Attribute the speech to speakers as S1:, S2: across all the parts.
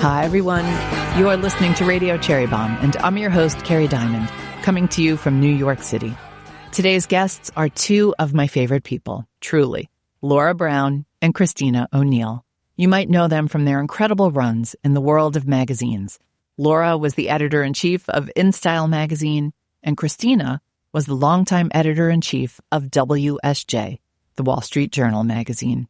S1: Hi, everyone. You are listening to Radio Cherry Bombe, and I'm your host, Kerry Diamond, coming to you from New York City. Today's guests are two of my favorite people, truly, Laura Brown and Kristina O'Neill. You might know them from their incredible runs in the world of magazines. Laura was the editor-in-chief of InStyle magazine, and Kristina was the longtime editor-in-chief of WSJ, the Wall Street Journal magazine.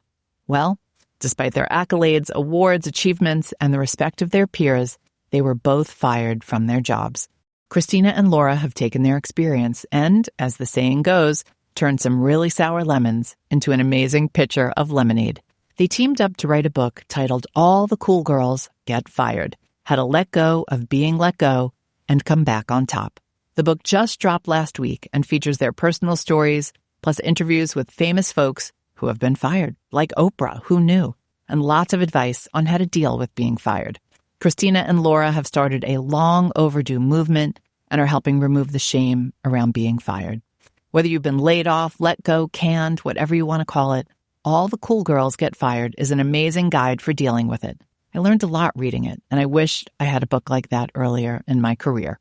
S1: Well, despite their accolades, awards, achievements, and the respect of their peers, they were both fired from their jobs. Kristina and Laura have taken their experience and, as the saying goes, turned some really sour lemons into an amazing pitcher of lemonade. They teamed up to write a book titled All the Cool Girls Get Fired: How to Let Go of Being Let Go and Come Back on Top. The book just dropped last week and features their personal stories, plus interviews with famous folks who have been fired, like Oprah, who knew, and lots of advice on how to deal with being fired. Kristina and Laura have started a long overdue movement and are helping remove the shame around being fired. Whether you've been laid off, let go, canned, whatever you want to call it, All the Cool Girls Get Fired is an amazing guide for dealing with it. I learned a lot reading it, and I wished I had a book like that earlier in my career.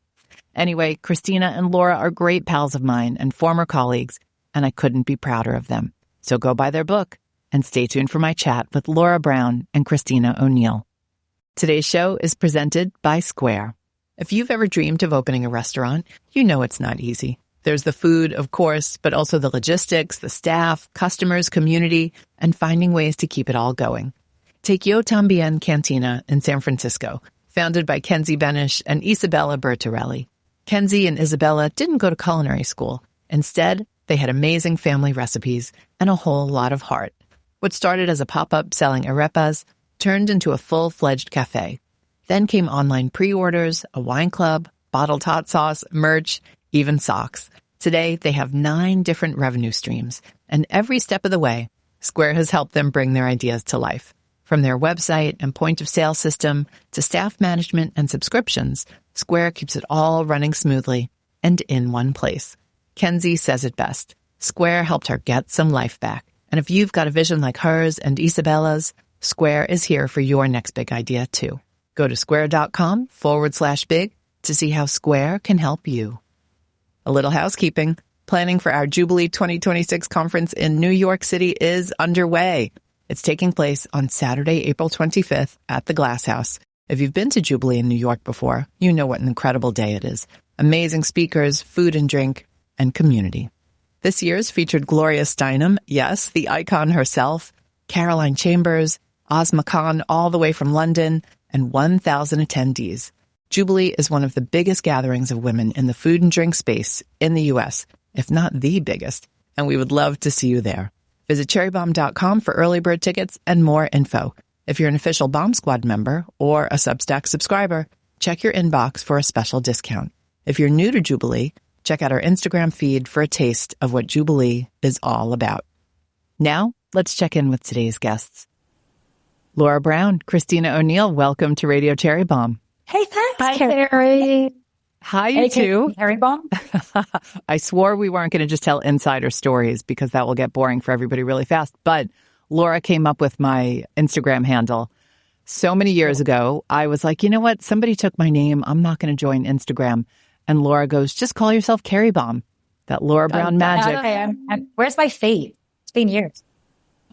S1: Anyway, Kristina and Laura are great pals of mine and former colleagues, and I couldn't be prouder of them. So go buy their book and stay tuned for my chat with Laura Brown and Kristina O'Neill. Today's show is presented by Square. If you've ever dreamed of opening a restaurant, you know it's not easy. There's the food, of course, but also the logistics, the staff, customers, community, and finding ways to keep it all going. Take Yo Tambien Cantina in San Francisco, founded by Kenzie Benish and Isabella Bertarelli. Kenzie and Isabella didn't go to culinary school. Instead, they had amazing family recipes and a whole lot of heart. What started as a pop-up selling arepas turned into a full-fledged cafe. Then came online pre-orders, a wine club, bottled hot sauce, merch, even socks. Today, they have 9 different revenue streams, and every step of the way, Square has helped them bring their ideas to life. From their website and point-of-sale system to staff management and subscriptions, Square keeps it all running smoothly and in one place. Kenzie says it best. Square helped her get some life back. And if you've got a vision like hers and Isabella's, Square is here for your next big idea, too. Go to square.com/big to see how Square can help you. A little housekeeping. Planning for our Jubilee 2026 conference in New York City is underway. It's taking place on Saturday, April 25th at the Glass House. If you've been to Jubilee in New York before, you know what an incredible day it is. Amazing speakers, food and drink, and community. This year's featured Gloria Steinem, yes, the icon herself, Caroline Chambers, Ozma Khan all the way from London, and 1,000 attendees. Jubilee is one of the biggest gatherings of women in the food and drink space in the U.S., if not the biggest, and we would love to see you there. Visit cherrybombe.com for early bird tickets and more info. If you're an official Bomb Squad member or a Substack subscriber, check your inbox for a special discount. If you're new to Jubilee, check out our Instagram feed for a taste of what Jubilee is all about. Now, let's check in with today's guests. Laura Brown, Kristina O'Neill, welcome to Radio Cherry Bombe.
S2: Hey, thanks,
S3: Hi,
S2: Kerry.
S1: Hi, you two.
S3: Cherry Bombe.
S1: I swore we weren't going to just tell insider stories because that will get boring for everybody really fast. But Laura came up with my Instagram handle so many years ago. I was like, you know what? Somebody took my name. I'm not going to join Instagram. And Laura goes, just call yourself Kerry Bombe. That Laura Brown magic.
S3: Okay, where's my fate? It's been years.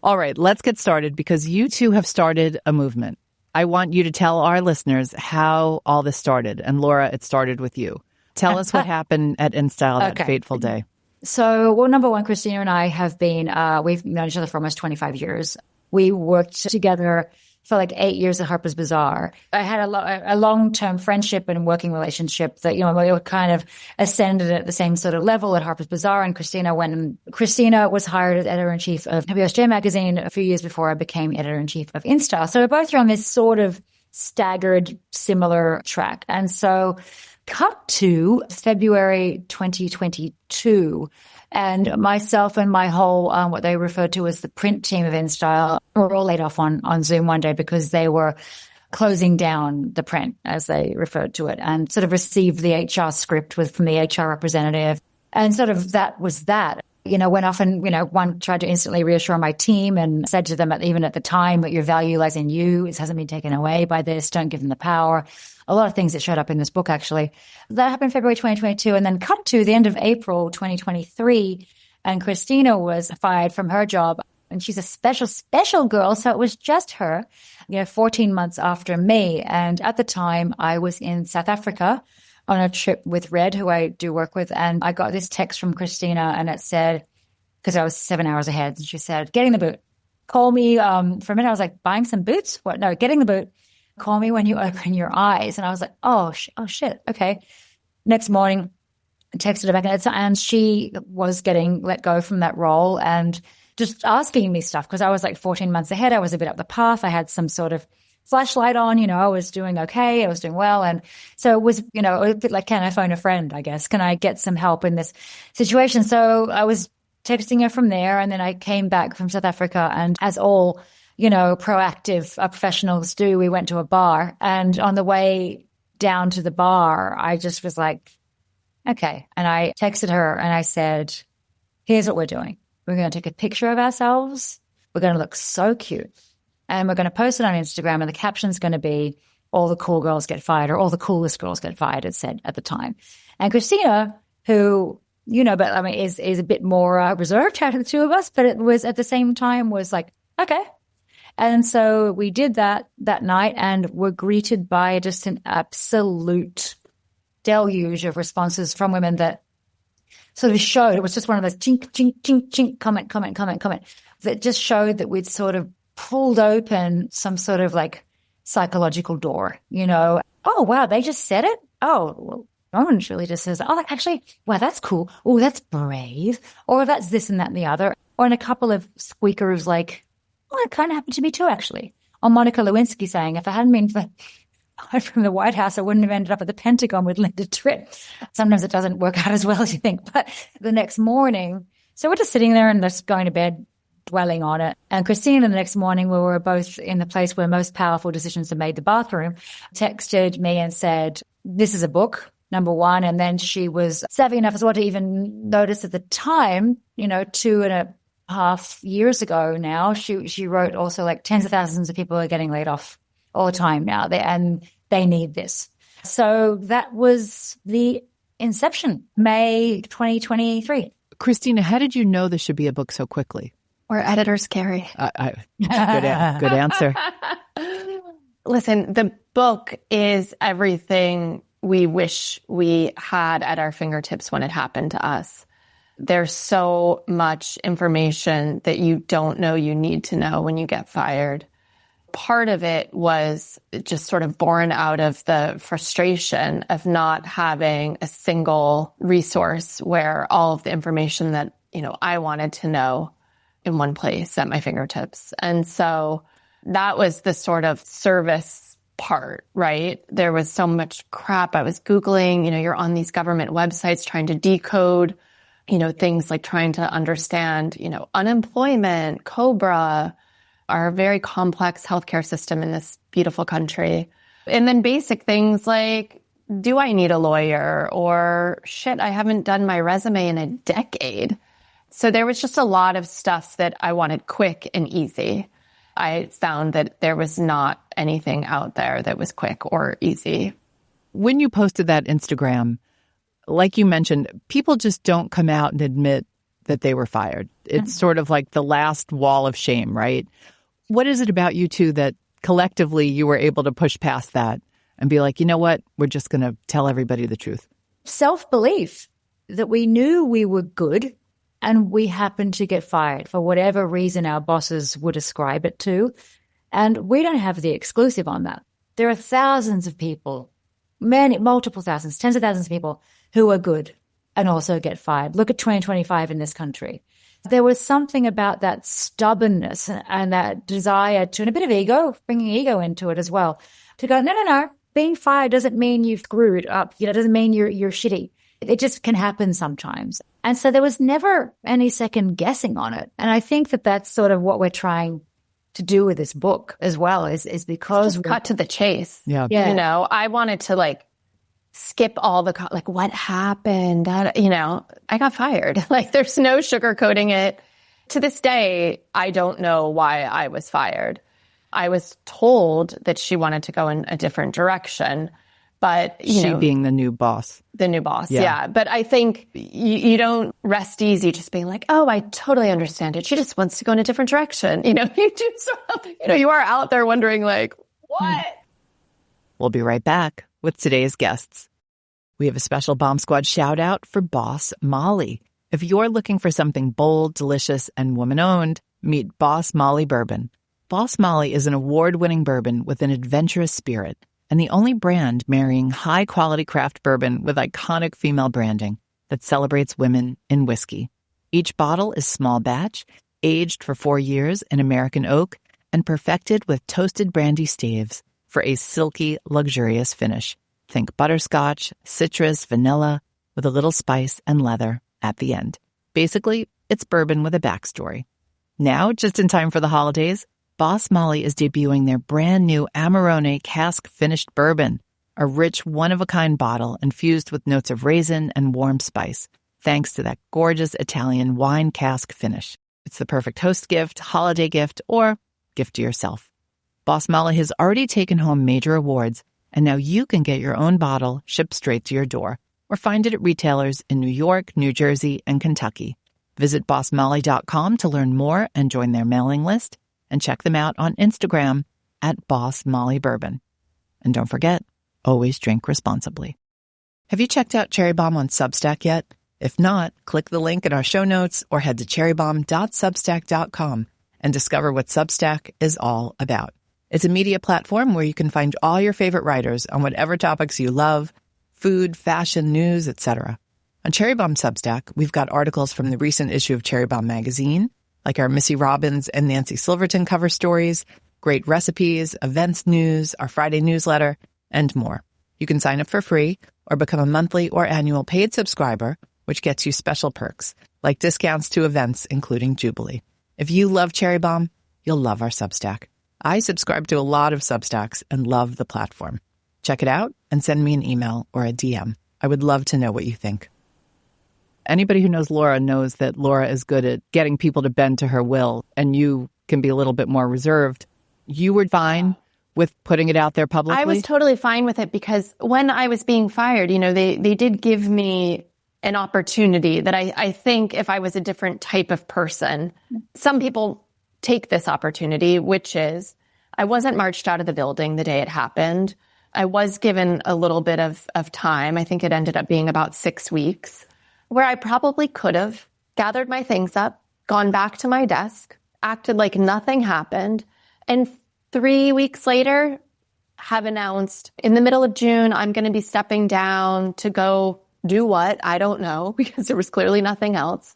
S1: All right, let's get started because you two have started a movement. I want you to tell our listeners how all this started. And Laura, it started with you. Tell us what happened at InStyle that fateful day.
S3: So, well, number one, Kristina and I have been, we've known each other for almost 25 years. We worked together for like 8 years at Harper's Bazaar. I had a long-term friendship and working relationship that, you know, we were kind of ascended at the same sort of level at Harper's Bazaar. And Kristina was hired as editor-in-chief of WSJ magazine a few years before I became editor-in-chief of InStyle. So we're both on this sort of staggered, similar track. And so cut to February 2022, and myself and my whole, what they referred to as the print team of InStyle, were all laid off on Zoom one day because they were closing down the print, as they referred to it, and sort of received the HR script from the HR representative. And sort of that was that. Went off and, one tried to instantly reassure my team and said to them, even at the time, that your value lies in you. It hasn't been taken away by this. Don't give them the power. A lot of things that showed up in this book, actually. That happened in February 2022. And then cut to the end of April 2023. And Kristina was fired from her job. And she's a special, special girl. So it was just her, 14 months after me. And at the time, I was in South Africa on a trip with Red, who I do work with. And I got this text from Kristina, and it said, because I was 7 hours ahead, and she said, getting the boot. Call me. For a minute, I was like, buying some boots? What? No, getting the boot. Call me when you open your eyes. And I was like, oh shit. Okay. Next morning, I texted her back, and she was getting let go from that role and just asking me stuff, because I was like 14 months ahead. I was a bit up the path. I had some sort of flashlight on, I was doing okay. I was doing well. And so it was, a bit like, can I phone a friend, I guess? Can I get some help in this situation? So I was texting her from there. And then I came back from South Africa. And as all, proactive professionals do, we went to a bar. And on the way down to the bar, I just was like, okay. And I texted her and I said, here's what we're doing. We're going to take a picture of ourselves. We're going to look so cute. And we're going to post it on Instagram. And the caption's going to be, all the cool girls get fired, or all the coolest girls get fired, it said at the time. And Kristina, who, is a bit more reserved out of the two of us, but it was at the same time was like, okay. And so we did that night, and were greeted by just an absolute deluge of responses from women that sort of showed, it was just one of those chink, chink, chink, chink, comment, that just showed that we'd sort of pulled open some sort of like psychological door, Oh, wow, they just said it? Oh, well, no one really just says, oh, actually, wow, that's cool. Oh, that's brave. Or that's this and that and the other. Or in a couple of squeakers like, oh, it kind of happened to me too, actually. Or Monica Lewinsky saying, if it hadn't been from the White House, I wouldn't have ended up at the Pentagon with Linda Tripp. Sometimes it doesn't work out as well as you think. But the next morning, so we're just sitting there and just going to bed, dwelling on it. And Kristina, the next morning, we were both in the place where most powerful decisions are made, the bathroom, texted me and said, this is a book, number one. And then she was savvy enough as well to even notice at the time, 2.5 years ago now, she wrote also like tens of thousands of people are getting laid off all the time now, and they need this. So that was the inception, May 2023.
S1: Kristina, how did you know this should be a book so quickly?
S2: We're editors, Kerry.
S1: Good answer.
S2: Listen, the book is everything we wish we had at our fingertips when it happened to us. There's so much information that you don't know you need to know when you get fired. Part of it was just sort of born out of the frustration of not having a single resource where all of the information that, I wanted to know in one place at my fingertips. And so that was the sort of service part, right? There was so much crap I was Googling, you're on these government websites trying to decode, things like trying to understand, unemployment, COBRA, our very complex healthcare system in this beautiful country. And then basic things like, do I need a lawyer? Or shit, I haven't done my resume in a decade. So there was just a lot of stuff that I wanted quick and easy. I found that there was not anything out there that was quick or easy.
S1: When you posted that Instagram, like you mentioned, people just don't come out and admit that they were fired. It's sort of like the last wall of shame, right? What is it about you two that collectively you were able to push past that and be like, you know what? We're just going to tell everybody the truth.
S3: Self-belief that we knew we were good and we happened to get fired for whatever reason our bosses would ascribe it to. And we don't have the exclusive on that. There are thousands of people, multiple thousands, tens of thousands of people who are good and also get fired. Look at 2025 in this country. There was something about that stubbornness and that desire to, and a bit of ego, bringing ego into it as well, to go, no. Being fired doesn't mean you've screwed up. It doesn't mean you're shitty. It just can happen sometimes. And so there was never any second guessing on it. And I think that that's sort of what we're trying to do with this book as well, is because
S2: cut to the chase.
S1: Yeah.
S2: I wanted to skip all the, like, what happened? I got fired. Like, there's no sugarcoating it. To this day, I don't know why I was fired. I was told that she wanted to go in a different direction, but
S1: she being the new boss.
S2: The new boss, yeah. But I think you don't rest easy just being like, oh, I totally understand it. She just wants to go in a different direction. You do sort of, you are out there wondering, like, what?
S1: We'll be right back with today's guests. We have a special Bomb Squad shout out for Boss Molly. If you're looking for something bold, delicious, and woman-owned, meet Boss Molly Bourbon. Boss Molly is an award-winning bourbon with an adventurous spirit, and the only brand marrying high-quality craft bourbon with iconic female branding that celebrates women in whiskey. Each bottle is small batch, aged for 4 years in American oak, and perfected with toasted brandy staves for a silky, luxurious finish. Think butterscotch, citrus, vanilla, with a little spice and leather at the end. Basically, it's bourbon with a backstory. Now, just in time for the holidays, Boss Molly is debuting their brand new Amarone cask-finished bourbon, a rich, one-of-a-kind bottle infused with notes of raisin and warm spice, thanks to that gorgeous Italian wine cask finish. It's the perfect host gift, holiday gift, or gift to yourself. Boss Molly has already taken home major awards, and now you can get your own bottle shipped straight to your door, or find it at retailers in New York, New Jersey, and Kentucky. Visit bossmolly.com to learn more and join their mailing list, and check them out on Instagram at Boss Molly Bourbon. And don't forget, always drink responsibly. Have you checked out Cherry Bombe on Substack yet? If not, click the link in our show notes or head to cherrybombe.substack.com and discover what Substack is all about. It's a media platform where you can find all your favorite writers on whatever topics you love: food, fashion, news, etc. On Cherry Bombe Substack, we've got articles from the recent issue of Cherry Bombe magazine, like our Missy Robbins and Nancy Silverton cover stories, great recipes, events news, our Friday newsletter, and more. You can sign up for free or become a monthly or annual paid subscriber, which gets you special perks, like discounts to events including Jubilee. If you love Cherry Bombe, you'll love our Substack. I subscribe to a lot of Substacks and love the platform. Check it out and send me an email or a DM. I would love to know what you think. Anybody who knows Laura knows that Laura is good at getting people to bend to her will, and you can be a little bit more reserved. You were fine with putting it out there publicly?
S2: I was totally fine with it because when I was being fired, they did give me an opportunity that I think if I was a different type of person, some people take this opportunity, which is I wasn't marched out of the building the day it happened. I was given a little bit of time. I think it ended up being about 6 weeks, where I probably could have gathered my things up, gone back to my desk, acted like nothing happened, and 3 weeks later have announced in the middle of June, I'm going to be stepping down to go do what? I don't know, because there was clearly nothing else.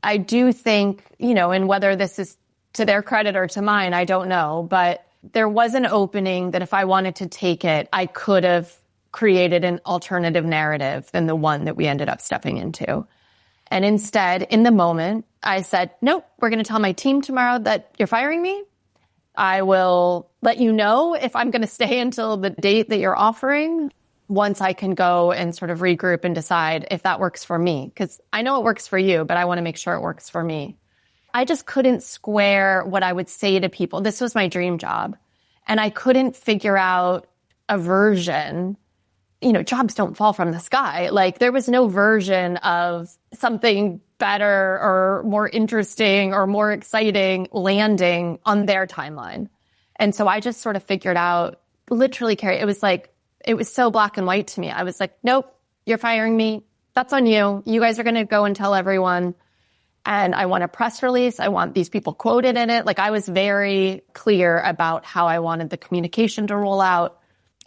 S2: I do think, and whether this is to their credit or to mine, I don't know, but there was an opening that if I wanted to take it, I could have created an alternative narrative than the one that we ended up stepping into. And instead, in the moment, I said, nope, we're going to tell my team tomorrow that you're firing me. I will let you know if I'm going to stay until the date that you're offering once I can go and sort of regroup and decide if that works for me. Because I know it works for you, but I want to make sure it works for me. I just couldn't square what I would say to people. This was my dream job. And I couldn't figure out a version. Jobs don't fall from the sky. Like, there was no version of something better or more interesting or more exciting landing on their timeline. And so I just sort of figured out, literally, Kerry, it was so black and white to me. I was like, nope, you're firing me. That's on you. You guys are going to go and tell everyone. And I want a press release. I want these people quoted in it. Like, I was very clear about how I wanted the communication to roll out.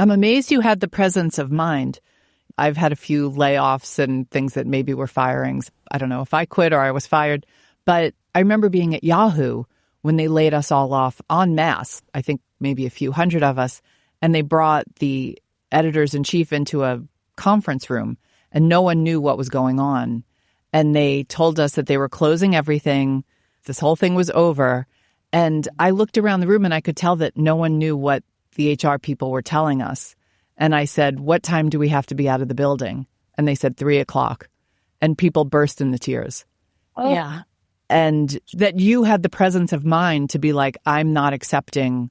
S1: I'm amazed you had the presence of mind. I've had a few layoffs and things that maybe were firings. I don't know if I quit or I was fired. But I remember being at Yahoo when they laid us all off en masse, I think maybe a few hundred of us, and they brought the editors-in-chief into a conference room, and no one knew what was going on. And they told us that they were closing everything. This whole thing was over. And I looked around the room and I could tell that no one knew what the HR people were telling us. And I said, what time do we have to be out of the building? And they said 3:00. And people burst into tears.
S2: Oh. Yeah.
S1: And that you had the presence of mind to be like, I'm not accepting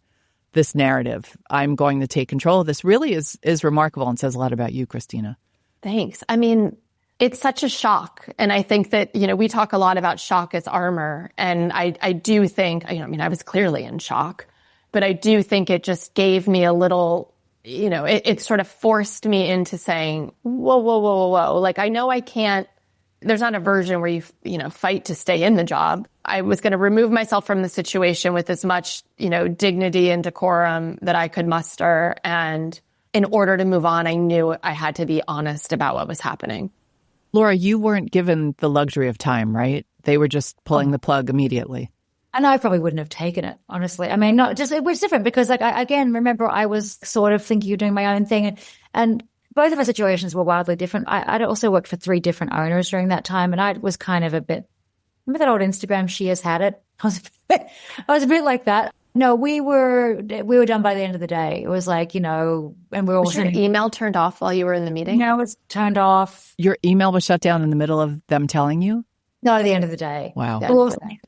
S1: this narrative. I'm going to take control of this really is remarkable and says a lot about you, Kristina.
S2: Thanks. I mean, it's such a shock. And I think that, we talk a lot about shock as armor. And I do think, I was clearly in shock, but I do think it just gave me a little, it sort of forced me into saying, whoa, whoa, whoa, whoa, whoa. Like, I know I can't, there's not a version where you fight to stay in the job. I was going to remove myself from the situation with as much, dignity and decorum that I could muster. And in order to move on, I knew I had to be honest about what was happening.
S1: Laura, you weren't given the luxury of time, right? They were just pulling the plug immediately.
S3: And I probably wouldn't have taken it, honestly. I mean, it was different because, like, remember I was sort of thinking of doing my own thing. And both of our situations were wildly different. I'd also worked for 3 different owners during that time. And I was kind of a bit, remember that old Instagram, she has had it? I was a bit like that. No, we were done by the end of the day. It was like, and we were all
S2: was your email turned off while you were in the meeting?
S3: No, it was turned off.
S1: Your email was shut down in the middle of them telling you?
S3: No, at the end of the day.
S1: Wow.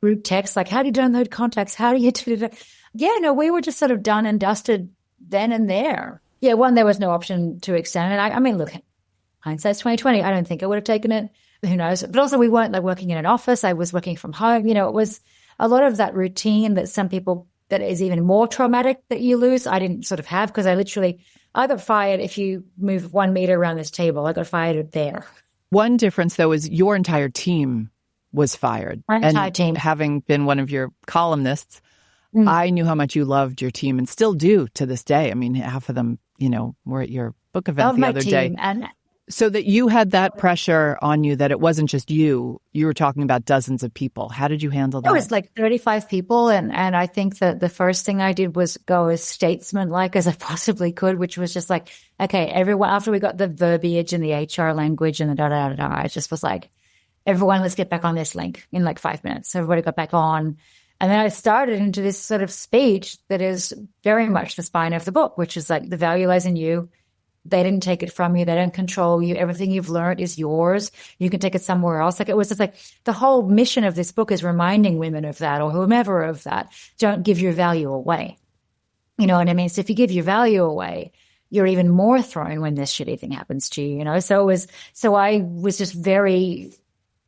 S3: Group text, like, how do you download contacts? How do you do that? Yeah, no, we were just sort of done and dusted then and there. Yeah, one, there was no option to extend it. I mean, look, hindsight's 2020. I don't think I would have taken it. Who knows? But also, we weren't like working in an office. I was working from home. It was a lot of that routine that some people, that is even more traumatic that you lose. I didn't sort of have, because I got fired if you move 1 meter around this table. I got fired there.
S1: One difference, though, is your entire team was fired.
S3: My entire team.
S1: Having been one of your columnists, I knew how much you loved your team and still do to this day. I mean, half of them, were at your book event the other day.
S3: And
S1: so that you had that pressure on you, that it wasn't just you were talking about dozens of people. How did you handle that?
S3: It was like 35 people. And I think that the first thing I did was go as statesman-like as I possibly could, which was just like, okay, everyone, after we got the verbiage and the HR language and the da-da-da-da, I just was like, everyone, let's get back on this link in like 5 minutes. So everybody got back on. And then I started into this sort of speech that is very much the spine of the book, which is like, the value lies in you. They didn't take it from you. They don't control you. Everything you've learned is yours. You can take it somewhere else. Like, it was just like, the whole mission of this book is reminding women of that, or whomever of that. Don't give your value away. You know what I mean? So if you give your value away, you're even more thrown when this shitty thing happens to you, So I was just very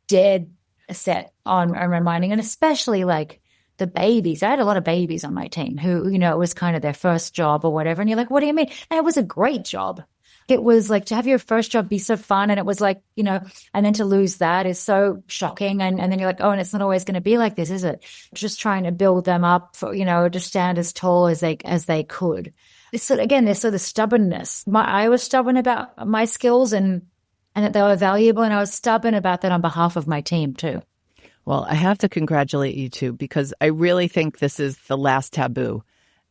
S3: dead set on reminding, and especially like the babies. I had a lot of babies on my team who, it was kind of their first job or whatever. And you're like, what do you mean? And it was a great job. It was like, to have your first job be so fun. And it was like, and then to lose that is so shocking. And then you're like, oh, and it's not always going to be like this, is it? Just trying to build them up for, to stand as tall as they could. This sort of stubbornness. I was stubborn about my skills and that they were valuable. And I was stubborn about that on behalf of my team too.
S1: Well, I have to congratulate you too, because I really think this is the last taboo,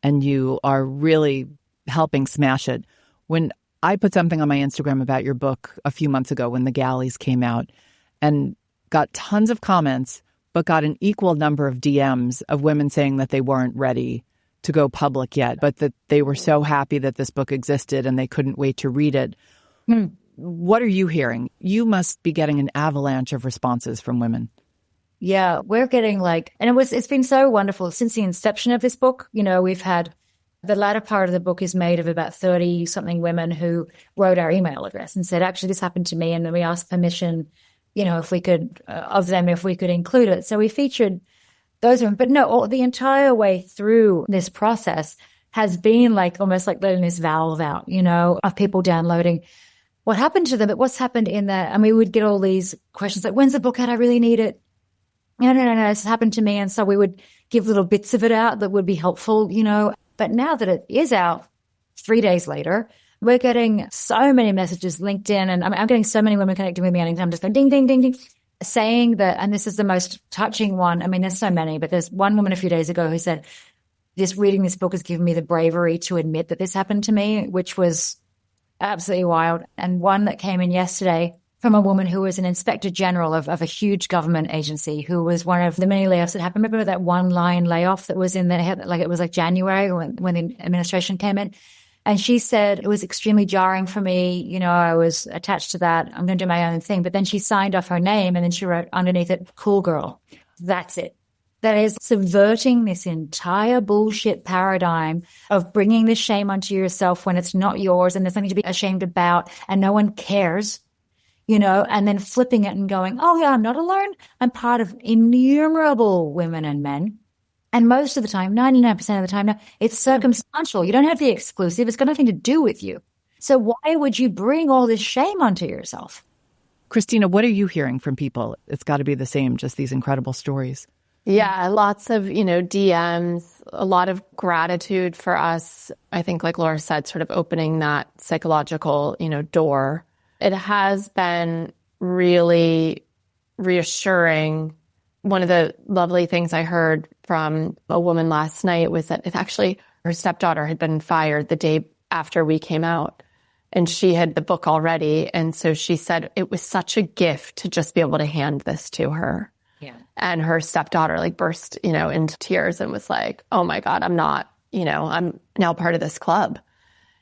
S1: and you are really helping smash it. When I put something on my Instagram about your book a few months ago when The Galleys came out, and got tons of comments, but got an equal number of DMs of women saying that they weren't ready to go public yet, but that they were so happy that this book existed and they couldn't wait to read it. What are you hearing? You must be getting an avalanche of responses from women.
S3: Yeah, we're getting and it's been so wonderful since the inception of this book. We've had, the latter part of the book is made of about 30 something women who wrote our email address and said, actually, this happened to me. And then we asked permission, if we could include it. So we featured those women, but no, the entire way through this process has been almost like letting this valve out, of people downloading what happened to them, but what's happened in that. And we would get all these questions like, when's the book out? I really need it. No, this happened to me. And so we would give little bits of it out that would be helpful, But now that it is out 3 days later, we're getting so many messages, LinkedIn, and I'm getting so many women connecting with me, and I'm just going ding, ding, ding, ding, saying that, and this is the most touching one. I mean, there's so many, but there's one woman a few days ago who said, reading this book has given me the bravery to admit that this happened to me, which was absolutely wild. And one that came in yesterday from a woman who was an inspector general of a huge government agency, who was one of the many layoffs that happened. Remember that one line layoff that was in there, it was like January when the administration came in. And she said it was extremely jarring for me. You know, I was attached to that. I'm going to do my own thing. But then she signed off her name and then she wrote underneath it, cool girl. That's it. That is subverting this entire bullshit paradigm of bringing the shame onto yourself when it's not yours and there's nothing to be ashamed about and no one cares, you know, and then flipping it and going, oh yeah, I'm not alone. I'm part of innumerable women and men. And most of the time, 99% of the time now, it's circumstantial. You don't have the exclusive. It's got nothing to do with you. So why would you bring all this shame onto yourself?
S1: Kristina, what are you hearing from people? It's got to be the same, just these incredible stories.
S2: Yeah, lots of, DMs, a lot of gratitude for us. I think, like Laura said, sort of opening that psychological, door. It has been really reassuring. One of the lovely things I heard from a woman last night was that actually her stepdaughter had been fired the day after we came out. And she had the book already. And so she said it was such a gift to just be able to hand this to her.
S3: Yeah.
S2: And her stepdaughter burst, into tears and was like, oh my God, I'm not, I'm now part of this club.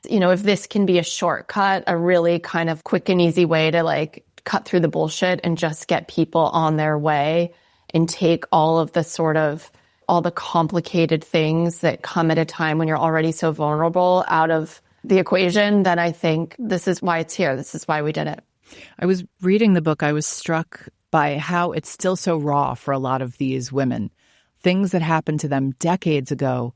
S2: If this can be a shortcut, a really kind of quick and easy way to cut through the bullshit and just get people on their way and take all of the complicated things that come at a time when you're already so vulnerable out of the equation, then I think this is why it's here. This is why we did it.
S1: I was reading the book. I was struck by how it's still so raw for a lot of these women. Things that happened to them decades ago.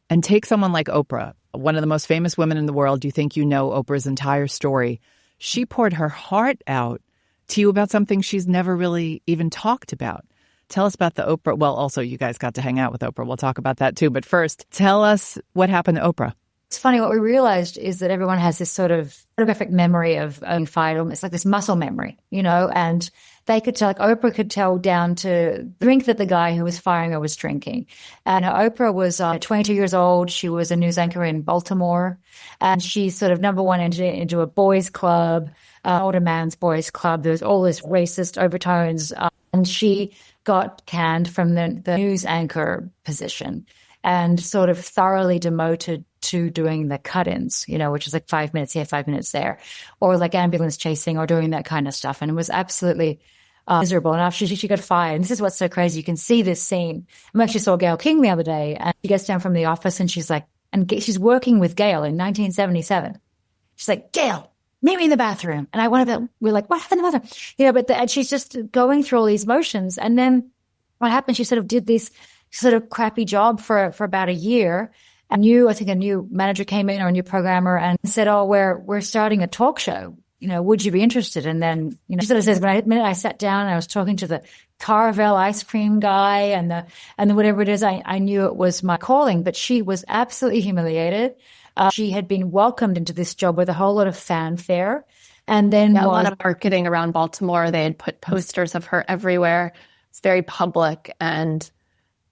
S1: And take someone like Oprah, one of the most famous women in the world. Do you think you know Oprah's entire story? She poured her heart out to you about something she's never really even talked about. Tell us about the Oprah. Well, also, you guys got to hang out with Oprah. We'll talk about that too. But first, tell us what happened to Oprah.
S3: It's funny, what we realized is that everyone has this sort of photographic memory of a fight. It's like this muscle memory, and they could tell, Oprah could tell down to the drink that the guy who was firing her was drinking. And Oprah was 22 years old. She was a news anchor in Baltimore. And she sort of, number one, entered into a boys club, older man's boys club. There was all this racist overtones. And she got canned from the news anchor position and sort of thoroughly demoted to doing the cut-ins, which is like 5 minutes here, 5 minutes there, or like ambulance chasing or doing that kind of stuff. And it was absolutely miserable. And after she got fired, and this is what's so crazy, you can see this scene. I actually saw Gayle King the other day, and she gets down from the office and she's like, and she's working with Gayle in 1977. She's like, Gayle, meet me in the bathroom. And we're like, what happened in the bathroom? And she's just going through all these motions. And then what happened, she sort of did this sort of crappy job for about a year. And I think a new manager came in, or a new programmer, and said, oh, we're starting a talk show. Would you be interested? And then, she sort of says, the minute I sat down and I was talking to the Carvel ice cream guy and the whatever it is, I knew it was my calling. But she was absolutely humiliated. She had been welcomed into this job with a whole lot of fanfare. And then
S2: a lot of marketing around Baltimore. They had put posters of her everywhere. It's very public. And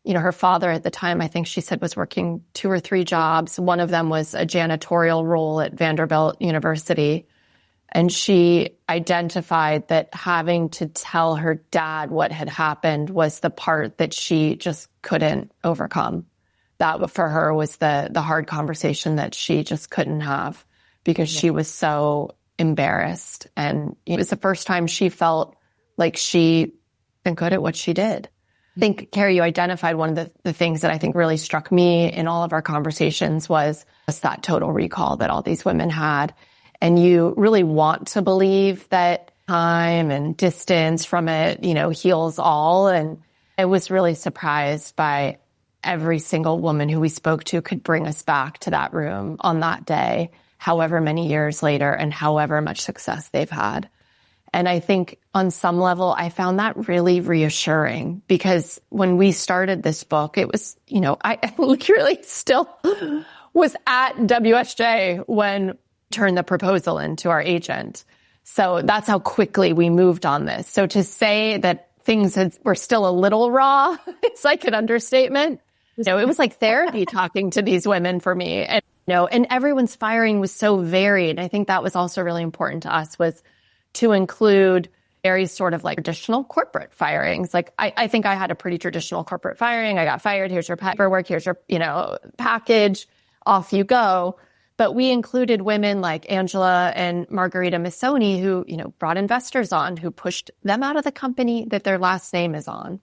S2: her father at the time, I think she said, was working 2 or 3 jobs. One of them was a janitorial role at Vanderbilt University. And she identified that having to tell her dad what had happened was the part that she just couldn't overcome. That for her was the hard conversation that she just couldn't have because she was so embarrassed. And it was the first time she felt like she been good at what she did. I think, Kerry, you identified one of the things that I think really struck me in all of our conversations was just that total recall that all these women had. And you really want to believe that time and distance from it, heals all. And I was really surprised by every single woman who we spoke to could bring us back to that room on that day, however many years later and however much success they've had. And I think on some level, I found that really reassuring because when we started this book, it was, I literally still was at WSJ when turned the proposal in to our agent. So that's how quickly we moved on this. So to say that things were still a little raw, it's like an understatement. It was like therapy talking to these women for me. And, and everyone's firing was so varied. I think that was also really important to us was to include very sort of like traditional corporate firings. Like I think I had a pretty traditional corporate firing. I got fired. Here's your paperwork. Here's your, package. Off you go. But we included women like Angela and Margarita Missoni who, brought investors on, who pushed them out of the company that their last name is on.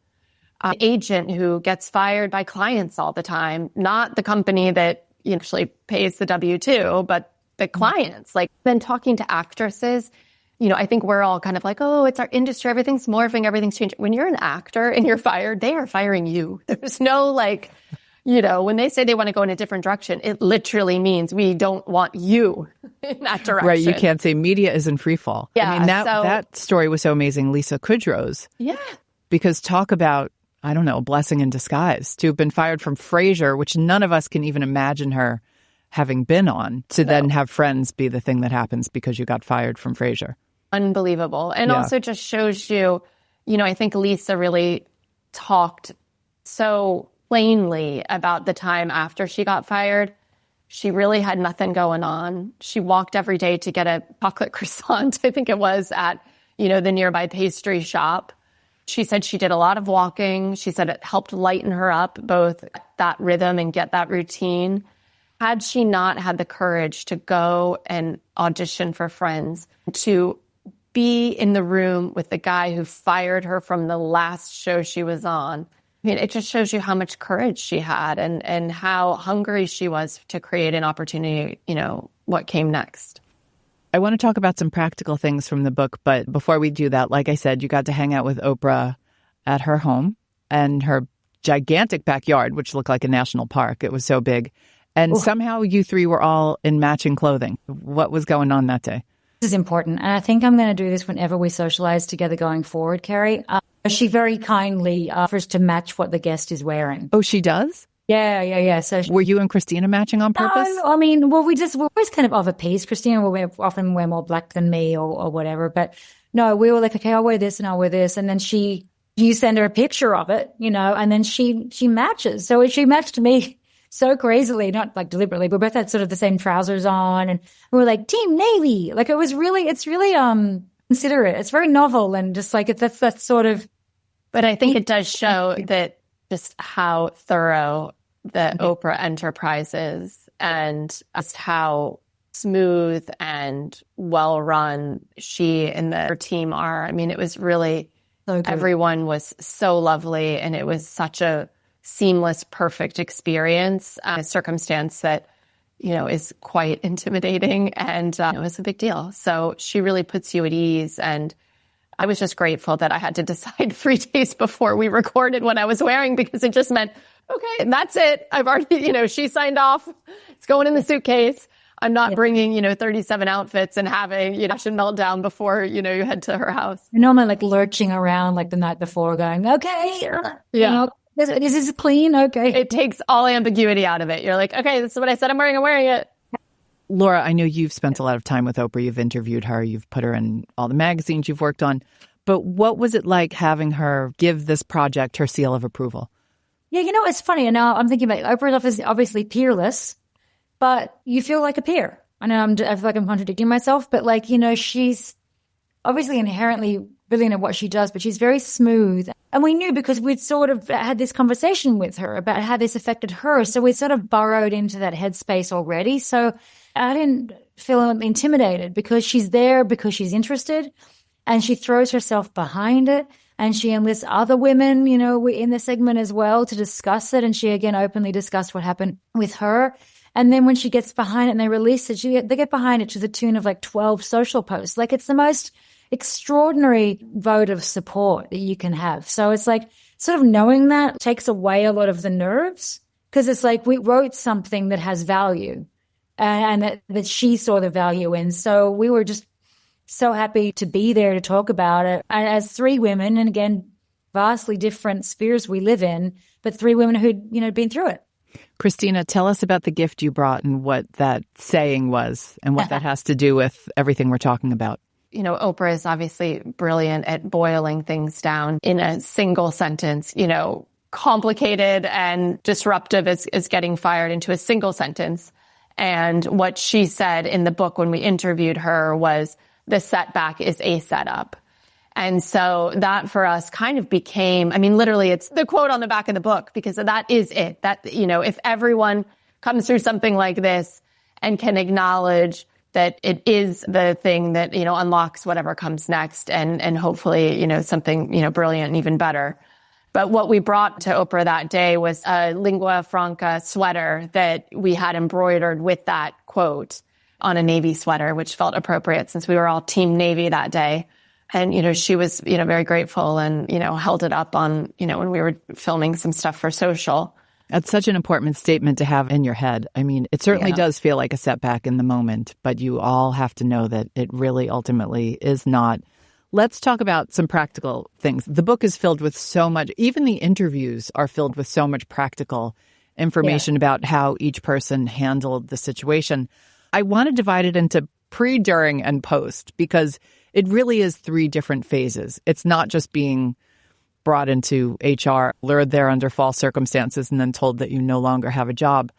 S2: An agent who gets fired by clients all the time, not the company that actually pays the W-2, but the clients. Like, then talking to actresses, I think we're all kind of like, oh, it's our industry, everything's morphing, everything's changing. When you're an actor and you're fired, they are firing you. There's no when they say they want to go in a different direction, it literally means we don't want you in that direction.
S1: Right. You can't say media is in free fall.
S2: Yeah.
S1: I mean, that story was so amazing. Lisa Kudrow's.
S2: Yeah.
S1: Because talk about, I don't know, a blessing in disguise to have been fired from Frasier, which none of us can even imagine her having been on, to then have Friends be the thing that happens because you got fired from Frasier.
S2: Unbelievable. And also just shows you, I think Lisa really talked so plainly about the time after she got fired. She really had nothing going on. She walked every day to get a chocolate croissant, I think it was, at, the nearby pastry shop. She said she did a lot of walking. She said it helped lighten her up, both that rhythm and get that routine. Had she not had the courage to go and audition for Friends, to be in the room with the guy who fired her from the last show she was on, I mean, it just shows you how much courage she had and how hungry she was to create an opportunity, what came next.
S1: I want to talk about some practical things from the book, but before we do that, like I said, you got to hang out with Oprah at her home and her gigantic backyard, which looked like a national park. It was so big. And somehow you three were all in matching clothing. What was going on that day?
S3: This is important. And I think I'm going to do this whenever we socialize together going forward, Kerry. She very kindly offers to match what the guest is wearing.
S1: Oh, she does?
S3: Yeah. So
S1: were you and Kristina matching on purpose?
S3: No, I mean, we're always kind of a piece. Kristina will often wear more black than me or whatever. But no, we were like, okay, I'll wear this and I'll wear this. And then you send her a picture of it, and then she matches. So she matched me so crazily, not like deliberately, but both had sort of the same trousers on. And we were like, Team Navy. Like, it's really considerate. It's very novel. And just like, that's sort of.
S2: But I think it does show that just how thorough the Oprah enterprise is and just how smooth and well run she and her team are. I mean, it was really, everyone was so lovely, and it was such a seamless, perfect experience, a circumstance that, is quite intimidating, and it was a big deal. So she really puts you at ease, and I was just grateful that I had to decide 3 days before we recorded what I was wearing, because it just meant, okay, that's it. I've already, she signed off. It's going in the suitcase. I'm not bringing, 37 outfits and having, a meltdown before, you head to her house.
S3: You know, I'm like lurching around like the night before going, okay, is this clean? Okay.
S2: It takes all ambiguity out of it. You're like, okay, this is what I said I'm wearing. I'm wearing it.
S1: Laura, I know you've spent a lot of time with Oprah. You've interviewed her. You've put her in all the magazines you've worked on. But what was it like having her give this project her seal of approval?
S3: Yeah, it's funny. And now I'm thinking about Oprah's obviously peerless, but you feel like a peer. I know I feel like I'm contradicting myself, but she's obviously inherently brilliant at what she does, but she's very smooth. And we knew because we'd sort of had this conversation with her about how this affected her. So we sort of burrowed into that headspace already. So I didn't feel intimidated because she's there, because she's interested, and she throws herself behind it. And she enlists other women, in the segment as well to discuss it. And she again openly discussed what happened with her. And then when she gets behind it and they release it, they get behind it to the tune of like 12 social posts. Like, it's the most extraordinary vote of support that you can have. So it's like sort of knowing that takes away a lot of the nerves, because it's like we wrote something that has value and that she saw the value in. So we were just so happy to be there to talk about it. And as 3 women, and again, vastly different spheres we live in, but 3 women who'd, been through it.
S1: Kristina, tell us about the gift you brought and what that saying was and what that has to do with everything we're talking about.
S2: Oprah is obviously brilliant at boiling things down in a single sentence, complicated and disruptive as getting fired into a single sentence. And what she said in the book when we interviewed her was, the setback is a setup. And so that for us kind of became, literally it's the quote on the back of the book, because that is it. That, if everyone comes through something like this and can acknowledge that it is the thing that, unlocks whatever comes next and hopefully, something, brilliant and even better. But what we brought to Oprah that day was a lingua franca sweater that we had embroidered with that quote on a Navy sweater, which felt appropriate since we were all Team Navy that day. And, she was, very grateful and, held it up on, when we were filming some stuff for social.
S1: That's such an important statement to have in your head. I mean, it certainly does feel like a setback in the moment, but you all have to know that it really ultimately is not. Let's talk about some practical things. The book is filled with so much, even the interviews are filled with so much practical information about how each person handled the situation. I want to divide it into pre, during, and post because it really is 3 different phases. It's not just being brought into HR, lured there under false circumstances, and then told that you no longer have a job.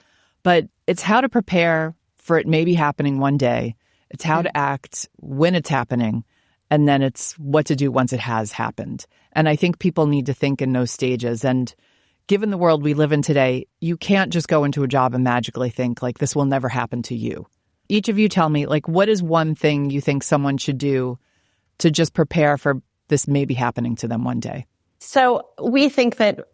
S1: But it's how to prepare for it maybe happening one day. It's how to act when it's happening. And then it's what to do once it has happened. And I think people need to think in those stages. And given the world we live in today, you can't just go into a job and magically think like this will never happen to you. Each of you tell me, like, what is one thing you think someone should do to just prepare for this maybe happening to them one day?
S2: So we think that,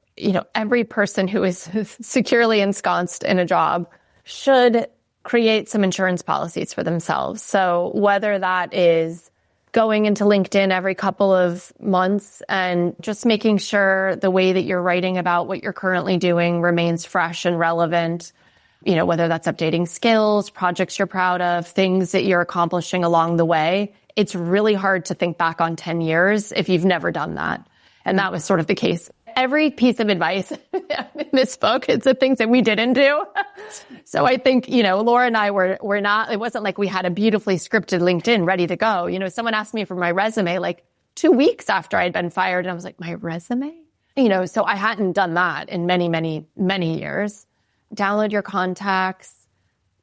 S2: every person who is securely ensconced in a job should create some insurance policies for themselves. So whether that is going into LinkedIn every couple of months and just making sure the way that you're writing about what you're currently doing remains fresh and relevant, whether that's updating skills, projects you're proud of, things that you're accomplishing along the way. It's really hard to think back on 10 years if you've never done that. And that was sort of the case. Every piece of advice in this book, it's the things that we didn't do. So I think, Laura and I were not, it wasn't like we had a beautifully scripted LinkedIn ready to go. Someone asked me for my resume like 2 weeks after I'd been fired. And I was like, my resume? So I hadn't done that in many, many, many years. Download your contacts,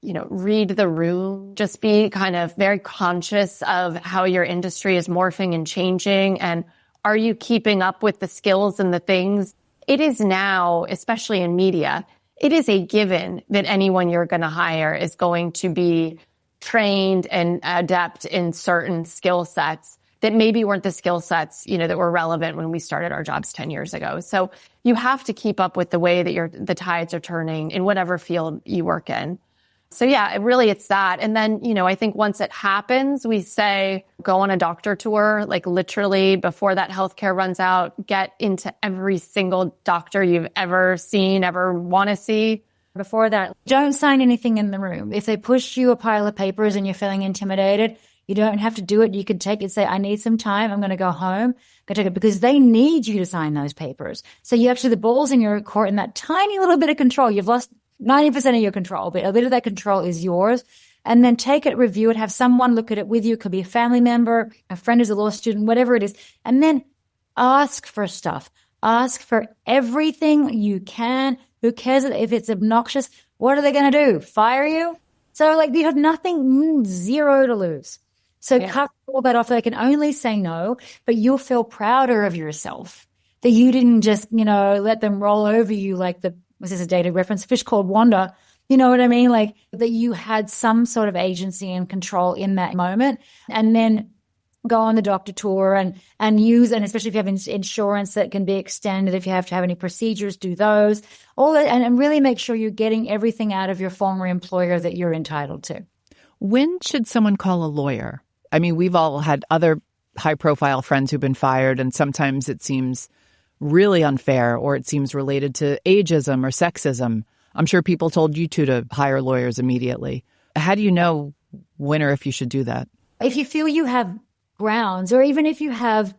S2: read the room, just be kind of very conscious of how your industry is morphing and changing. And are you keeping up with the skills and the things? It is now, especially in media, it is a given that anyone you're going to hire is going to be trained and adept in certain skill sets that maybe weren't the skill sets, that were relevant when we started our jobs 10 years ago. So you have to keep up with the way that the tides are turning in whatever field you work in. So yeah, it's that. And then, I think once it happens, we say, go on a doctor tour, like literally before that healthcare runs out, get into every single doctor you've ever seen, ever want to see.
S3: Before that, don't sign anything in the room. If they push you a pile of papers and you're feeling intimidated, you don't have to do it. You can take it, say, I need some time. I'm going to go home. Go take it because they need you to sign those papers. So you actually, the ball's in your court and that tiny little bit of control. You've lost 90% of your control, but a bit of that control is yours. And then take it, review it, have someone look at it with you. It could be a family member, a friend who's a law student, whatever it is. And then ask for stuff. Ask for everything you can. Who cares if it's obnoxious? What are they going to do? Fire you? So you have nothing, zero to lose. So cut all that off. They can only say no, but you'll feel prouder of yourself that you didn't just, let them roll over you like was this a dated reference? Fish called Wanda. You know what I mean? Like that you had some sort of agency and control in that moment. And then go on the doctor tour and use, and especially if you have insurance that can be extended, if you have to have any procedures, do those. All that, and really make sure you're getting everything out of your former employer that you're entitled to.
S1: When should someone call a lawyer? I mean, we've all had other high-profile friends who've been fired, and sometimes it seems really unfair or it seems related to ageism or sexism. I'm sure people told you to hire lawyers immediately. How do you know when or if you should do that?
S3: If you feel you have grounds, or even if you have,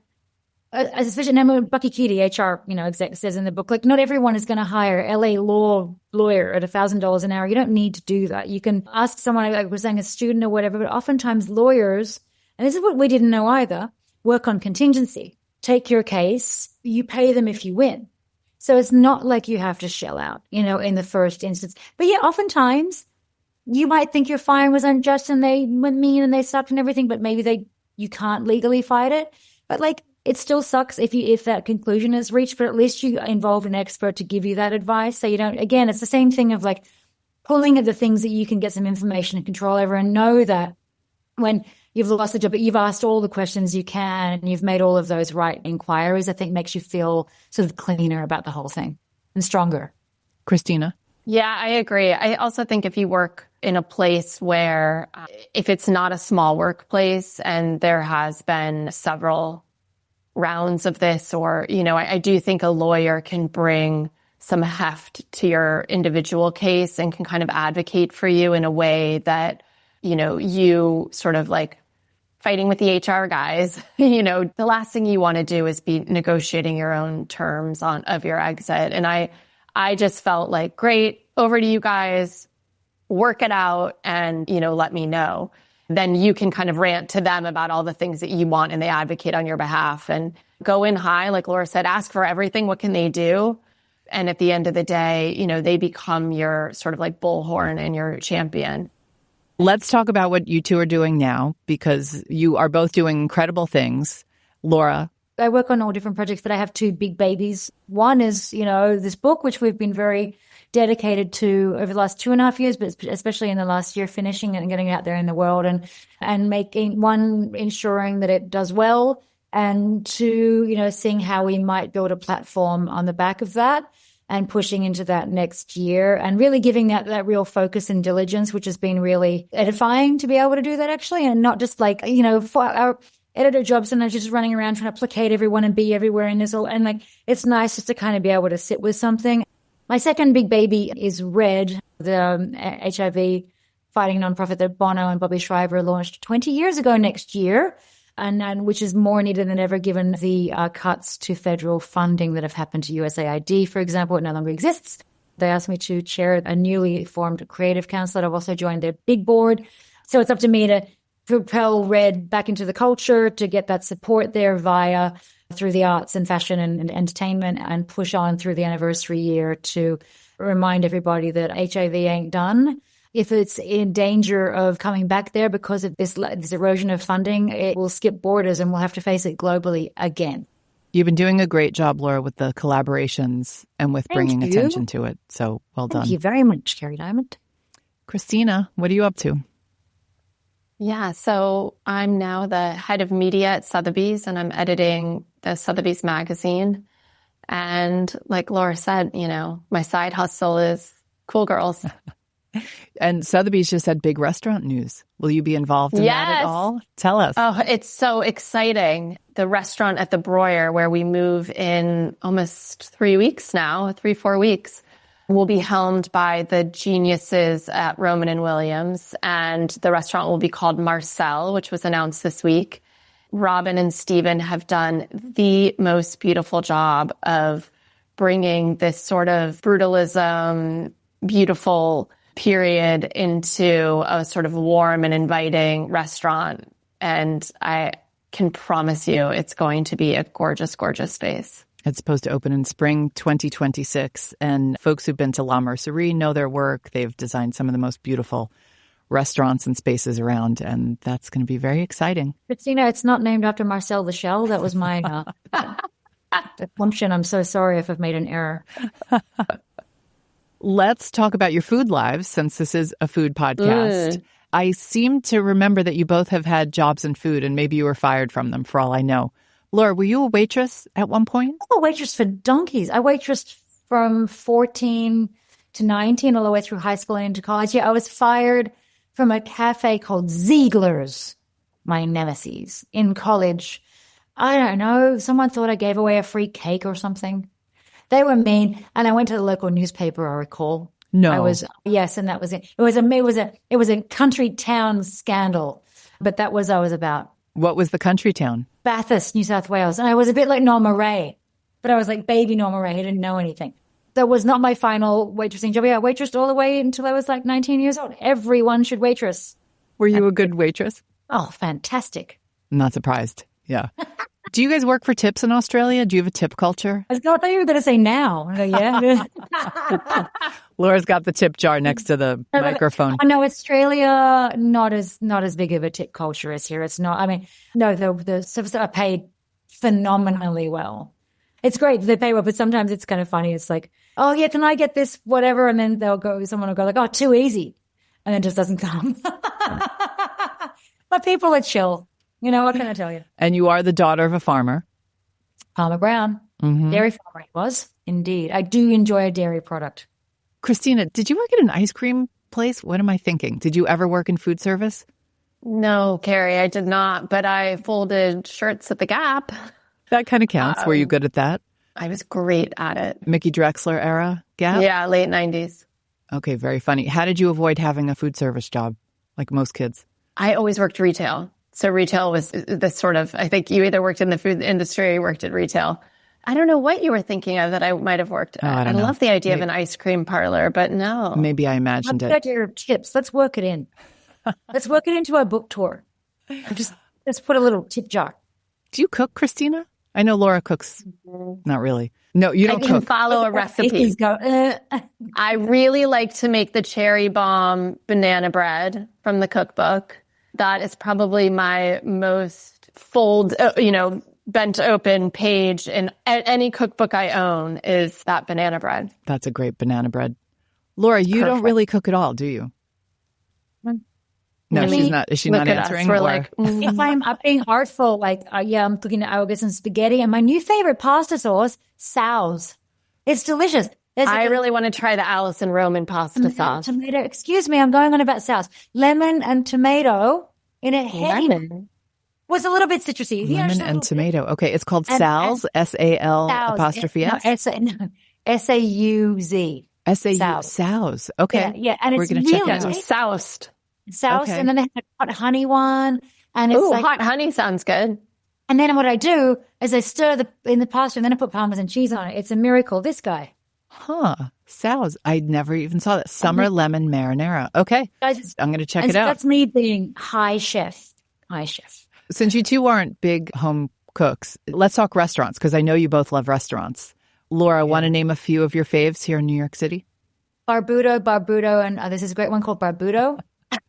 S3: especially Bucky Keaty, HR, exec says in the book, not everyone is going to hire LA law lawyer at $1,000 an hour. You don't need to do that. You can ask someone, like we're saying, a student or whatever, but oftentimes lawyers, and this is what we didn't know either, work on contingency. Take your case, you pay them if you win. So it's not like you have to shell out, in the first instance. But yeah, oftentimes you might think your firing was unjust and they went mean and they sucked and everything, but maybe you can't legally fight it. But it still sucks if that conclusion is reached, but at least you involved an expert to give you that advice. So you don't, again, it's the same thing of pulling at the things that you can get some information and control over, and know that when you've lost the job, but you've asked all the questions you can and you've made all of those right inquiries, I think makes you feel sort of cleaner about the whole thing and stronger.
S1: Kristina?
S2: Yeah, I agree. I also think if you work in a place where, if it's not a small workplace and there has been several rounds of this, or, I do think a lawyer can bring some heft to your individual case and can kind of advocate for you in a way that, you sort of like fighting with the HR guys, the last thing you want to do is be negotiating your own terms of your exit. And I just felt like, great, over to you guys, work it out and, let me know. Then you can kind of rant to them about all the things that you want and they advocate on your behalf, and go in high. Like Laura said, ask for everything. What can they do? And at the end of the day, they become your sort of like bullhorn and your champion.
S1: Let's talk about what you two are doing now, because you are both doing incredible things. Laura?
S3: I work on all different projects, but I have two big babies. One is, this book, which we've been very dedicated to over the last 2.5 years, but especially in the last year, finishing it and getting it out there in the world, and making, one, ensuring that it does well, and two, seeing how we might build a platform on the back of that and pushing into that next year, and really giving that real focus and diligence, which has been really edifying to be able to do that actually, and not just like, for our editor jobs, and I'm just running around trying to placate everyone and be everywhere in this all. And like, it's nice just to kind of be able to sit with something. My second big baby is Red, the HIV fighting nonprofit that Bono and Bobby Shriver launched 20 years ago next year, and which is more needed than ever given the cuts to federal funding that have happened to USAID, for example. It no longer exists. They asked me to chair a newly formed creative council. I've also joined their big board. So it's up to me to propel Red back into the culture, to get that support there through the arts and fashion and entertainment, and push on through the anniversary year to remind everybody that HIV ain't done. If it's in danger of coming back there because of this erosion of funding, it will skip borders and we'll have to face it globally again.
S1: You've been doing a great job, Laura, with the collaborations and with bringing attention to it. So well done.
S3: Thank you very much, Kerry Diamond.
S1: Kristina, what are you up to?
S2: Yeah, so I'm now the head of media at Sotheby's, and I'm editing the Sotheby's magazine. And like Laura said, my side hustle is Cool Girls.
S1: And Sotheby's just had big restaurant news. Will you be involved in that at all? Tell us.
S2: Oh, it's so exciting. The restaurant at the Broyer, where we move in almost 3 weeks now, 4 weeks, will be helmed by the geniuses at Roman and Williams. And the restaurant will be called Marcel, which was announced this week. Robin and Stephen have done the most beautiful job of bringing this sort of brutalism, beautiful period into a sort of warm and inviting restaurant. And I can promise you it's going to be a gorgeous, gorgeous space.
S1: It's supposed to open in spring 2026. And folks who've been to La Mercerie know their work. They've designed some of the most beautiful restaurants and spaces around. And that's going to be very exciting.
S3: Kristina, it's not named after Marcel the Shell. That was my assumption. I'm so sorry if I've made an error.
S1: Let's talk about your food lives, since this is a food podcast. I seem to remember that you both have had jobs in food, and maybe you were fired from them, for all I know. Laura, were you a waitress at one point?
S3: I'm a waitress for donkeys. I waitressed from 14 to 19, all the way through high school and into college. Yeah, I was fired from a cafe called Ziegler's, my nemesis, in college. I don't know. Someone thought I gave away a free cake or something. They were mean, and I went to the local newspaper, I recall.
S1: No.
S3: Yes, and that was it. It was a country town scandal, but that was I was about.
S1: What was the country town?
S3: Bathurst, New South Wales. And I was a bit like Norma Ray, but I was like baby Norma Ray. I didn't know anything. That was not my final waitressing job. Yeah, I waitressed all the way until I was like 19 years old. Everyone should waitress.
S1: Were you a good waitress?
S3: Oh, fantastic.
S1: I'm not surprised. Yeah. Do you guys work for tips in Australia? Do you have a tip culture?
S3: I thought you were going to say now. Yeah.
S1: Laura's got the tip jar next to the microphone.
S3: No, Australia, not as big of a tip culture as here. It's not. I mean, no, the services are paid phenomenally well. It's great. They pay well, but sometimes it's kind of funny. It's like oh yeah, can I get this, whatever? And then someone will go like, oh, too easy. And it just doesn't come. But people are chill. You know, what can I tell you?
S1: And you are the daughter of a farmer.
S3: Palmer Brown, dairy farmer he was, indeed. I do enjoy a dairy product.
S1: Kristina, did you work at an ice cream place? What am I thinking? Did you ever work in food service?
S2: No, Kerry, I did not, but I folded shirts at the Gap.
S1: That kind of counts. Were you good at that?
S2: I was great at it.
S1: Mickey Drexler era Gap?
S2: Yeah, late 90s.
S1: Okay, very funny. How did you avoid having a food service job, like most kids?
S2: I always worked retail. So retail was this sort of, I think you either worked in the food industry or you worked at retail. I don't know what you were thinking of that I might have worked at. I love the idea of an ice cream parlor, but no.
S1: Maybe I imagined it.
S3: Idea of tips. Let's work it in. Let's work it into our book tour. Let's put a little tip jar.
S1: Do you cook, Kristina? I know Laura cooks. Not really. No, you don't
S2: I can
S1: cook.
S2: follow a recipe. I really like to make the Cherry Bombe banana bread from the cookbook. That is probably my most bent open page in any cookbook I own is that banana bread.
S1: That's a great banana bread. Laura, you don't really cook at all, do you? No, she's not. Is she not answering?
S2: We're like,
S3: if I'm being artful, I'm cooking arugula and spaghetti, and my new favorite pasta sauce, Sal's. It's delicious.
S2: I really want to try the Alison Roman pasta sauce.
S3: Tomato. Excuse me, I'm going on about Sal's. Lemon and tomato in a heady.
S2: Lemon
S3: was a little bit citrusy.
S1: Lemon and tomato. Okay, it's called Sal's. S-A-L apostrophe S.
S3: S-A-U-Z.
S1: Sal's. Okay.
S3: Yeah, and
S2: we're
S3: going to
S2: check it out. Soused,
S3: okay. And then they have a hot honey one. And it's
S2: hot honey sounds good.
S3: And then what I do is I stir in the pasta and then I put Parmesan cheese on it. It's a miracle. This guy.
S1: Huh. Sal's. I never even saw that. Summer lemon marinara. Okay. I'm going to check it out.
S3: That's me being high chef.
S1: Since you two aren't big home cooks, let's talk restaurants because I know you both love restaurants. Laura, want to name a few of your faves here in New York City?
S3: Barbudo, and this is a great one called Barbudo.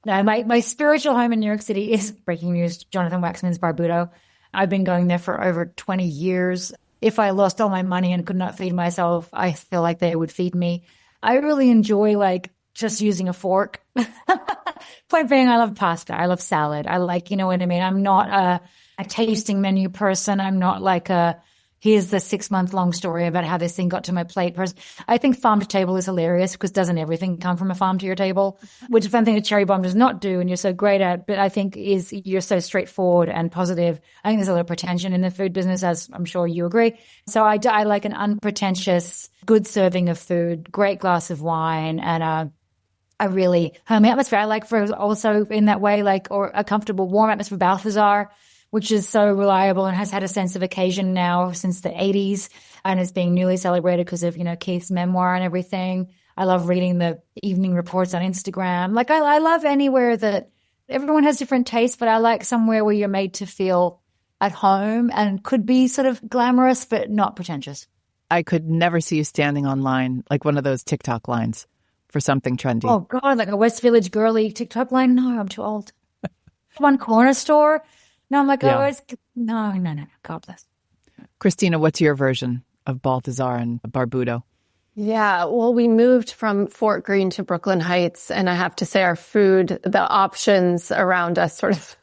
S3: No, my spiritual home in New York City is, breaking news, Jonathan Waxman's Barbudo. I've been going there for over 20 years. If I lost all my money and could not feed myself, I feel like they would feed me. I really enjoy just using a fork. Point being, I love pasta. I love salad. I like, you know what I mean? I'm not a tasting menu person. I'm not like here's the 6-month-long story about how this thing got to my plate person. I think farm to table is hilarious because doesn't everything come from a farm to your table? Which is one thing that Cherry Bombe does not do and you're so great at, but I think is you're so straightforward and positive. I think there's a lot of pretension in the food business, as I'm sure you agree. So I like an unpretentious, good serving of food, great glass of wine, and a really homey atmosphere. I like for also in that way, or a comfortable, warm atmosphere. Balthazar, which is so reliable and has had a sense of occasion now since the 80s and is being newly celebrated because of, Keith's memoir and everything. I love reading the evening reports on Instagram. I love anywhere that everyone has different tastes, but I like somewhere where you're made to feel at home and could be sort of glamorous, but not pretentious.
S1: I could never see you standing online, like one of those TikTok lines for something trendy.
S3: Oh, God, like a West Village girly TikTok line? No, I'm too old. One corner store? No, I'm like, no, God bless.
S1: Kristina, what's your version of Balthazar and Barbudo?
S2: Yeah, well, we moved from Fort Greene to Brooklyn Heights, and I have to say our food, the options around us sort of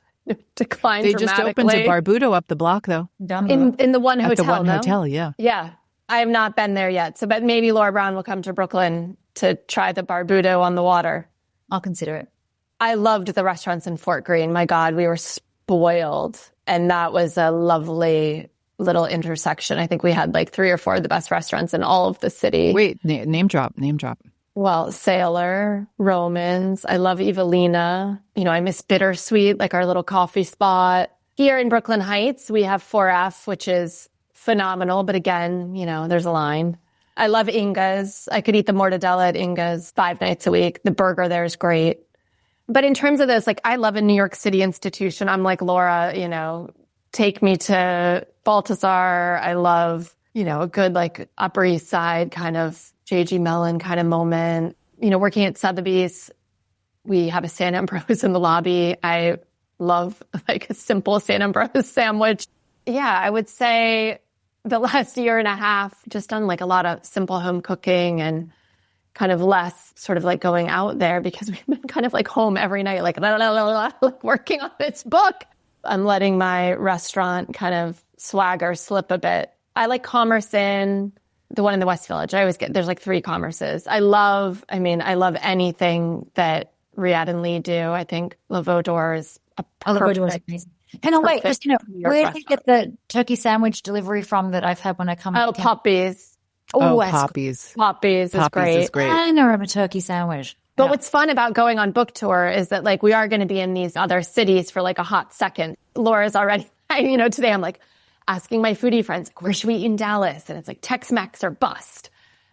S2: declined dramatically.
S1: They just opened a Barbudo up the block, though.
S2: In the one hotel,
S1: At the one hotel, yeah.
S2: Yeah, I have not been there yet, but maybe Laura Brown will come to Brooklyn to try the Barbudo on the water.
S3: I'll consider it.
S2: I loved the restaurants in Fort Greene. My God, we were spoiled. And that was a lovely little intersection. I think we had 3 or 4 of the best restaurants in all of the city.
S1: Wait, name drop.
S2: Well, Sailor, Romans. I love Evelina. I miss Bittersweet, our little coffee spot. Here in Brooklyn Heights, we have 4F, which is phenomenal. But again, there's a line. I love Inga's. I could eat the mortadella at Inga's 5 nights a week. The burger there is great. But in terms of this, I love a New York City institution. I'm like Laura, take me to Balthazar. I love, a good Upper East Side kind of J.G. Mellon kind of moment. Working at Sotheby's, we have a San Ambrose in the lobby. I love a simple San Ambrose sandwich. Yeah, I would say the last year and a half, just done like a lot of simple home cooking and kind of less sort of like going out there because we've been kind of like home every night, like, like working on this book. I'm letting my restaurant kind of swagger slip a bit. I like Commerce Inn, the one in the West Village. I always there's like 3 Commerces. I love anything that Riyadh and Lee do. I think Le Vaudor is a perfect.
S3: And wait, Kristina, where did you get the turkey sandwich delivery from that I've had when I come?
S2: Oh, Poppy's.
S1: Poppy's.
S2: Poppy's is great.
S3: I know I'm a turkey sandwich.
S2: But what's fun about going on book tour is that like we are going to be in these other cities for like a hot second. Laura's already, today I'm like asking my foodie friends, like, where should we eat in Dallas? And it's like Tex-Mex or bust.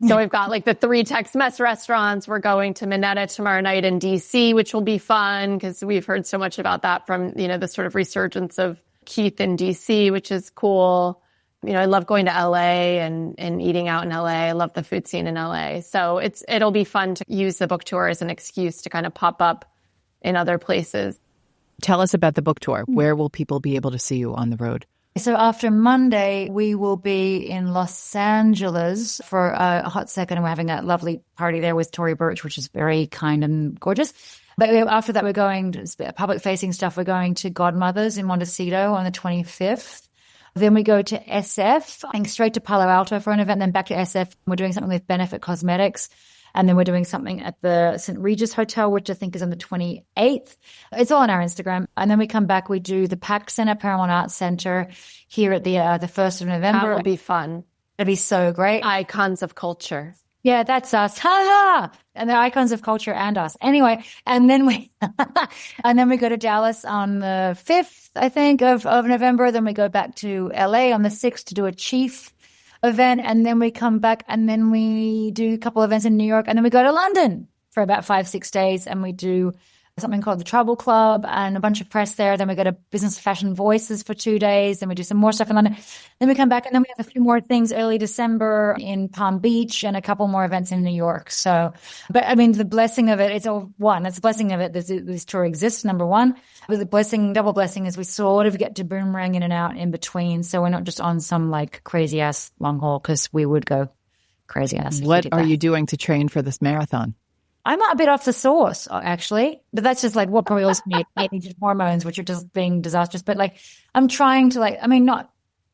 S2: So we've got like the 3 Tex-Mex restaurants. We're going to Minetta tomorrow night in DC, which will be fun because we've heard so much about that from, the sort of resurgence of Keith in DC, which is cool. I love going to LA and eating out in LA. I love the food scene in LA. So it'll be fun to use the book tour as an excuse to kind of pop up in other places.
S1: Tell us about the book tour. Where will people be able to see you on the road?
S3: So after Monday, we will be in Los Angeles for a hot second, and we're having a lovely party there with Tory Burch, which is very kind and gorgeous. But after that, we're going to public-facing stuff. We're going to Godmother's in Montecito on the 25th. Then we go to SF and straight to Palo Alto for an event, then back to SF. We're doing something with Benefit Cosmetics. And then we're doing something at the St. Regis Hotel, which I think is on the 28th. It's all on our Instagram. And then we come back, we do the Pact Center, Paramount Arts Center here at the 1st of November.
S2: That will be fun.
S3: It'll be so great.
S2: Icons of culture.
S3: Yeah, that's us. Ha ha! And they're icons of culture and us. Anyway, and then we go to Dallas on the 5th, I think, of November. Then we go back to LA on the 6th to do a Chief event. And then we come back and then we do a couple events in New York. And then we go to London for about 5-6 days. And we do something called the Trouble Club and a bunch of press there. Then we go to Business Fashion Voices for 2 days. Then we do some more stuff in London. Then we come back and then we have a few more things early December in Palm Beach and a couple more events in New York. So, but I mean, the blessing of it, it's all one. It's the blessing of it. This tour exists, number one. But the blessing, double blessing is we sort of get to boomerang in and out in between. So we're not just on some like crazy ass long haul because we would go crazy ass.
S1: What are you doing to train for this marathon?
S3: I'm a bit off the sauce, actually, but that's just like what probably also needs hormones, which are just being disastrous. But like, I'm trying to not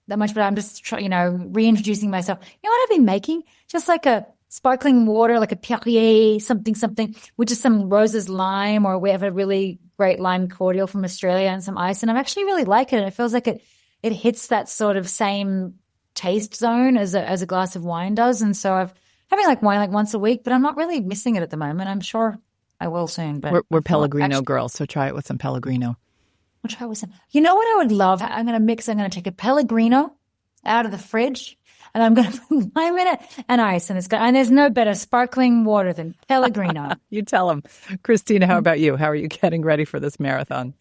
S3: that much, but I'm just reintroducing myself. You know what I've been making? Just like a sparkling water, like a Perrier, something with just some roses lime, or we have a really great lime cordial from Australia and some ice. And I'm actually really like it. And it feels like it hits that sort of same taste zone as a glass of wine does. And so I've having like wine like once a week, but I'm not really missing it at the moment. I'm sure I will soon. But
S1: we're Pellegrino girls, so try it with some Pellegrino.
S3: I'll try with some. You know what I would love? I'm going to take a Pellegrino out of the fridge, and I'm going to put lime in it and ice, and there's no better sparkling water than Pellegrino.
S1: You tell them. Kristina, how about you? How are you getting ready for this marathon?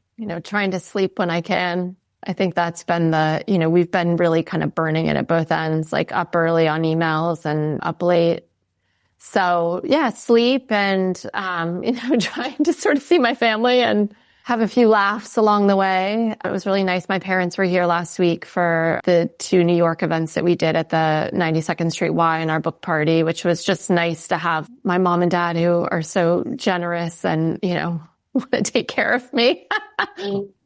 S2: Trying to sleep when I can. I think that's been we've been really kind of burning it at both ends, like up early on emails and up late. So yeah, sleep and, trying to sort of see my family and have a few laughs along the way. It was really nice. My parents were here last week for the 2 New York events that we did at the 92nd Street Y and our book party, which was just nice to have my mom and dad who are so generous and, want to take care of me.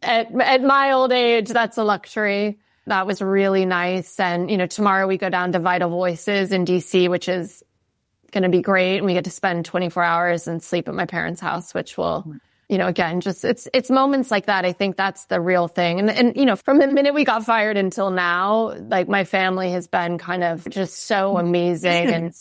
S2: At my old age, that's a luxury. That was really nice. And, tomorrow we go down to Vital Voices in DC, which is going to be great. And we get to spend 24 hours and sleep at my parents' house, which will, again, just it's moments like that. I think that's the real thing. And, from the minute we got fired until now, like my family has been kind of just so amazing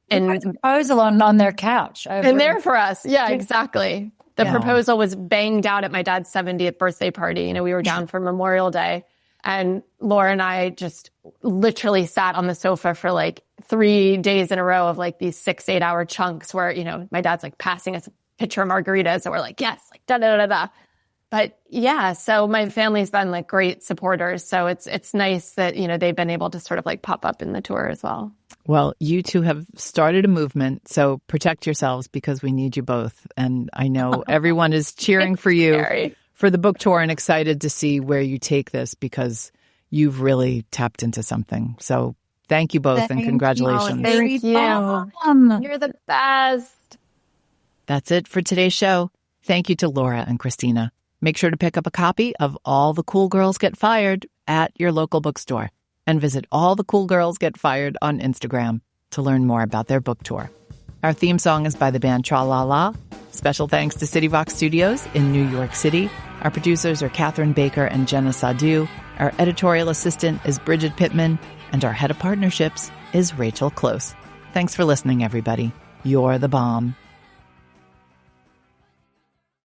S2: and
S3: proposal on their couch.
S2: And there for us. Yeah, exactly. The proposal was banged out at my dad's 70th birthday party. We were down for Memorial Day, and Laura and I just literally sat on the sofa for like 3 days in a row of like these 6-8 hour chunks where, my dad's like passing us a pitcher of margaritas and we're like, yes, like da da da da. But yeah, so my family's been like great supporters. So it's nice that, they've been able to sort of like pop up in the tour as well.
S1: Well, you two have started a movement, so protect yourselves because we need you both. And I know everyone is cheering for you for the book tour and excited to see where you take this because you've really tapped into something. So thank you both and congratulations.
S2: Thank you. You're the best.
S1: That's it for today's show. Thank you to Laura and Kristina. Make sure to pick up a copy of All the Cool Girls Get Fired at your local bookstore and visit All the Cool Girls Get Fired on Instagram to learn more about their book tour. Our theme song is by the band Tra La La. Special thanks to CityVox Studios in New York City. Our producers are Catherine Baker and Jenna Sadu. Our editorial assistant is Bridget Pittman. And our head of partnerships is Rachel Close. Thanks for listening, everybody. You're the bomb.